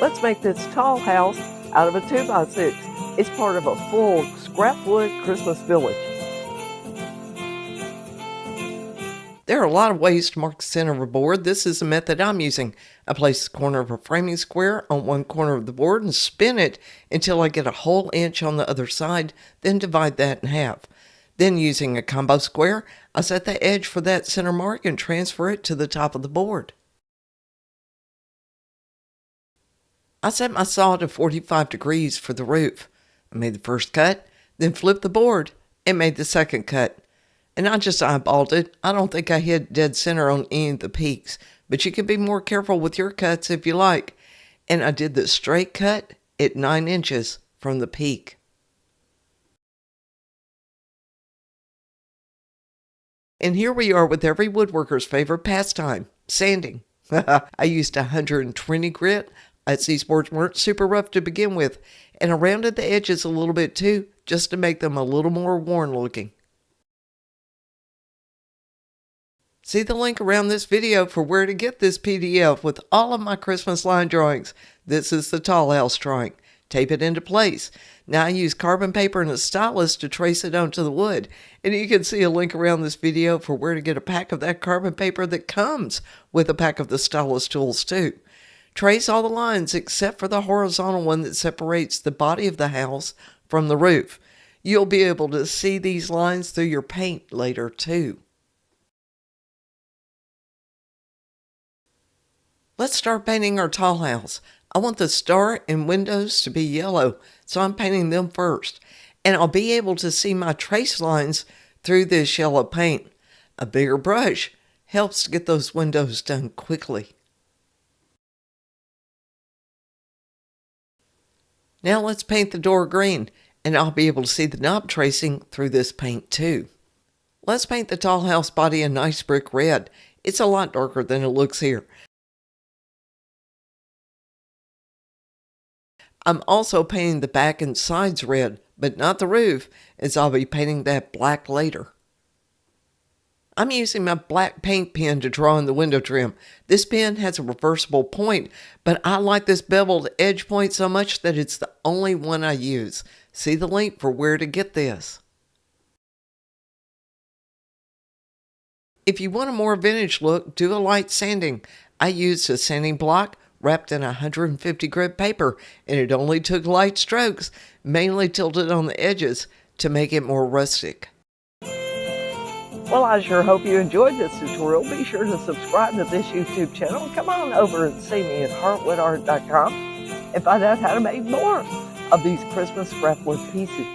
Let's make this tall house out of a 2x6. It's part of a full scrapwood Christmas village. There are a lot of ways to mark the center of a board. This is the method I'm using. I place the corner of a framing square on one corner of the board and spin it until I get a whole inch on the other side, then divide that in half. Then using a combo square, I set the edge for that center mark and transfer it to the top of the board. I set my saw to 45 degrees for the roof. I made the first cut, then flipped the board and made the second cut. And I just eyeballed it. I don't think I hit dead center on any of the peaks, but you can be more careful with your cuts if you like. And I did the straight cut at 9 inches from the peak. And here we are with every woodworker's favorite pastime, sanding. I used 120 grit. These boards weren't super rough to begin with, and I rounded the edges a little bit too, just to make them a little more worn looking. See the link around this video for where to get this PDF with all of my Christmas line drawings. This is the tall house drawing. Tape it into place. Now I use carbon paper and a stylus to trace it onto the wood. And you can see a link around this video for where to get a pack of that carbon paper that comes with a pack of the stylus tools too. Trace all the lines except for the horizontal one that separates the body of the house from the roof. You'll be able to see these lines through your paint later too. Let's start painting our tall house. I want the star and windows to be yellow, so I'm painting them first. And I'll be able to see my trace lines through this yellow paint. A bigger brush helps to get those windows done quickly. Now let's paint the door green, and I'll be able to see the knob tracing through this paint too. Let's paint the tall house body a nice brick red. It's a lot darker than it looks here. I'm also painting the back and sides red, but not the roof, as I'll be painting that black later. I'm using my black paint pen to draw in the window trim. This pen has a reversible point, but I like this beveled edge point so much that it's the only one I use. See the link for where to get this. If you want a more vintage look, do a light sanding. I used a sanding block wrapped in 150 grit paper, and it only took light strokes, mainly tilted on the edges, to make it more rustic. Well, I sure hope you enjoyed this tutorial. Be sure to subscribe to this YouTube channel. Come on over and see me at heartwoodart.com and find out how to make more of these Christmas scrapwood pieces.